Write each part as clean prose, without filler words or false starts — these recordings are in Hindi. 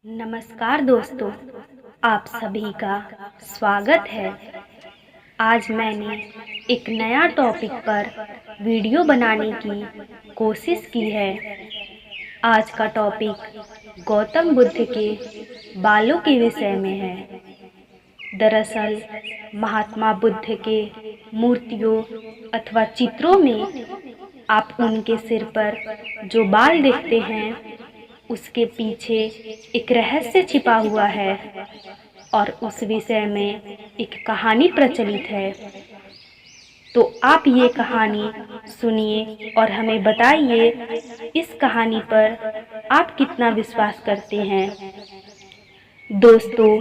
नमस्कार दोस्तों, आप सभी का स्वागत है। आज मैंने एक नया टॉपिक पर वीडियो बनाने की कोशिश की है। आज का टॉपिक गौतम बुद्ध के बालों के विषय में है। दरअसल महात्मा बुद्ध के मूर्तियों अथवा चित्रों में आप उनके सिर पर जो बाल देखते हैं उसके पीछे एक रहस्य छिपा हुआ है और उस विषय में एक कहानी प्रचलित है। तो आप ये कहानी सुनिए और हमें बताइए इस कहानी पर आप कितना विश्वास करते हैं। दोस्तों,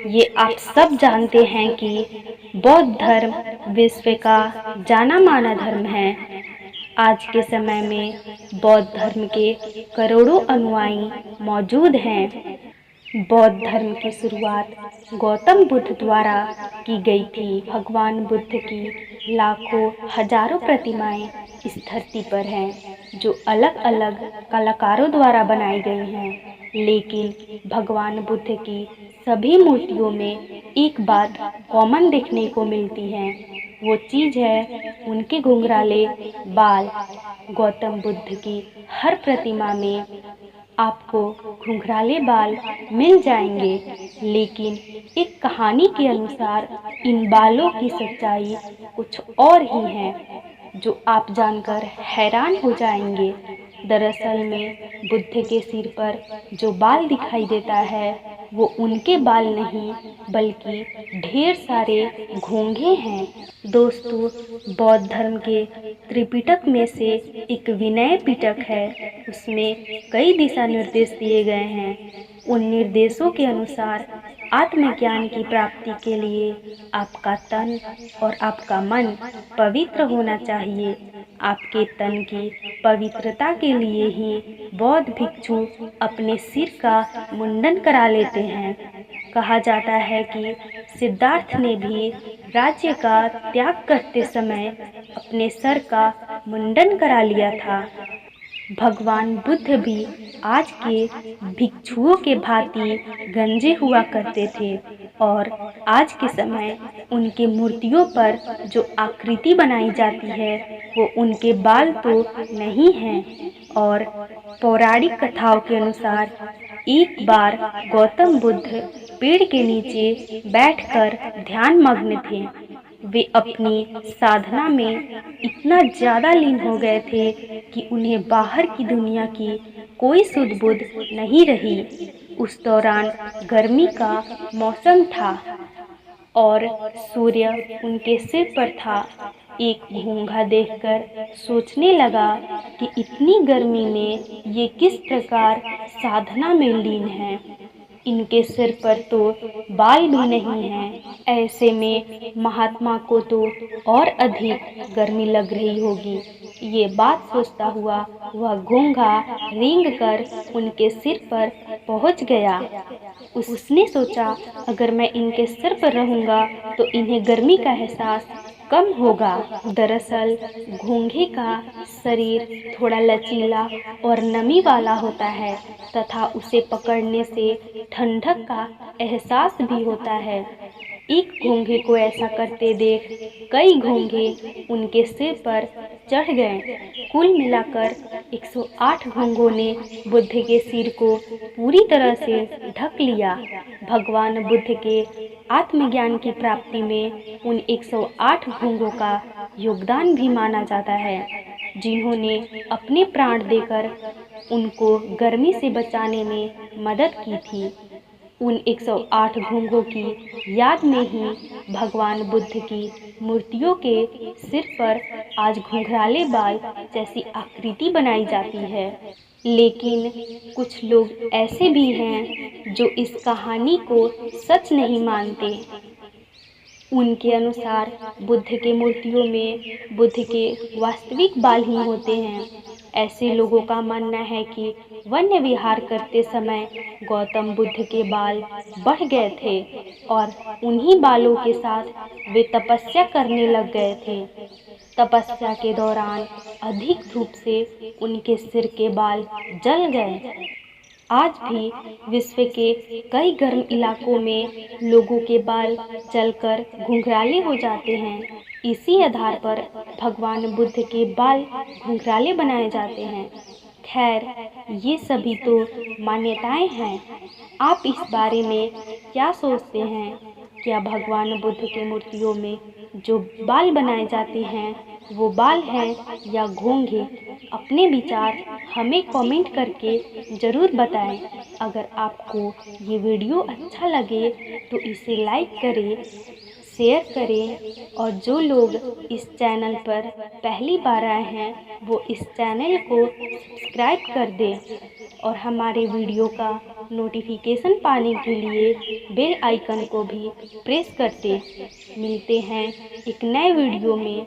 ये आप सब जानते हैं कि बौद्ध धर्म विश्व का जाना माना धर्म है। आज के समय में बौद्ध धर्म के करोड़ों अनुयायी मौजूद हैं। बौद्ध धर्म की शुरुआत गौतम बुद्ध द्वारा की गई थी। भगवान बुद्ध की लाखों हजारों प्रतिमाएं इस धरती पर हैं, जो अलग अलग कलाकारों द्वारा बनाई गई हैं। लेकिन भगवान बुद्ध की सभी मूर्तियों में एक बात कॉमन देखने को मिलती है। वो चीज़ है उनके घुंघराले बाल। गौतम बुद्ध की हर प्रतिमा में आपको घुंघराले बाल मिल जाएंगे, लेकिन एक कहानी के अनुसार इन बालों की सच्चाई कुछ और ही है, जो आप जानकर हैरान हो जाएंगे। दरअसल में बुद्ध के सिर पर जो बाल दिखाई देता है वो उनके बाल नहीं बल्कि ढेर सारे घोंघे हैं। दोस्तों, बौद्ध धर्म के त्रिपिटक में से एक विनय पिटक है। उसमें कई दिशा निर्देश दिए गए हैं। उन निर्देशों के अनुसार आत्मज्ञान की प्राप्ति के लिए आपका तन और आपका मन पवित्र होना चाहिए। आपके तन की पवित्रता के लिए ही बौद्ध भिक्षु अपने सिर का मुंडन करा लेते हैं। कहा जाता है कि सिद्धार्थ ने भी राज्य का त्याग करते समय अपने सर का मुंडन करा लिया था। भगवान बुद्ध भी आज के भिक्षुओं के भांति गंजे हुआ करते थे और आज के समय उनके मूर्तियों पर जो आकृति बनाई जाती है वो उनके बाल तो नहीं हैं। और पौराणिक कथाओं के अनुसार एक बार गौतम बुद्ध पेड़ के नीचे बैठकर ध्यान मग्न थे। वे अपनी साधना में इतना ज़्यादा लीन हो गए थे कि उन्हें बाहर की दुनिया की कोई सुध बुध नहीं रही। उस दौरान गर्मी का मौसम था और सूर्य उनके सिर पर था। एक घोंघा देखकर सोचने लगा कि इतनी गर्मी में ये किस प्रकार साधना में लीन है। इनके सिर पर तो बाल भी नहीं हैं। ऐसे में महात्मा को तो और अधिक गर्मी लग रही होगी। ये बात सोचता हुआ वह घोंघा रेंग कर उनके सिर पर पहुंच गया। उसने सोचा, अगर मैं इनके सिर पर रहूंगा तो इन्हें गर्मी का एहसास कम होगा। दरअसल घोंघे का शरीर थोड़ा लचीला और नमी वाला होता है तथा उसे पकड़ने से ठंडक का एहसास भी होता है। एक घोंघे को ऐसा करते देख कई घोंघे उनके सिर पर चढ़ गए। कुल मिलाकर 108 घोंघों ने बुद्ध के सिर को पूरी तरह से ढक लिया। भगवान बुद्ध के आत्मज्ञान की प्राप्ति में उन 108 घोंघों का योगदान भी माना जाता है, जिन्होंने अपने प्राण देकर उनको गर्मी से बचाने में मदद की थी। उन 108 घोंघों की याद में ही भगवान बुद्ध की मूर्तियों के सिर पर आज घुंघराले बाल जैसी आकृति बनाई जाती है। लेकिन कुछ लोग ऐसे भी हैं जो इस कहानी को सच नहीं मानते। उनके अनुसार बुद्ध के मूर्तियों में बुद्ध के वास्तविक बाल ही होते हैं। ऐसे लोगों का मानना है कि वन्य विहार करते समय गौतम बुद्ध के बाल बढ़ गए थे और उन्हीं बालों के साथ वे तपस्या करने लग गए थे। तपस्या के दौरान अधिक धूप से उनके सिर के बाल जल गए। आज भी विश्व के कई गर्म इलाकों में लोगों के बाल जलकर घुंघराले हो जाते हैं। इसी आधार पर भगवान बुद्ध के बाल घुंघराले बनाए जाते हैं। खैर, ये सभी तो मान्यताएं हैं। आप इस बारे में क्या सोचते हैं? क्या भगवान बुद्ध के मूर्तियों में जो बाल बनाए जाते हैं वो बाल हैं या घोंघे? अपने विचार हमें कमेंट करके ज़रूर बताएं। अगर आपको ये वीडियो अच्छा लगे तो इसे लाइक करें, शेयर करें और जो लोग इस चैनल पर पहली बार आए हैं वो इस चैनल को सब्सक्राइब कर दें और हमारे वीडियो का नोटिफिकेशन पाने के लिए बेल आइकन को भी प्रेस कर दें। मिलते हैं एक नए वीडियो में।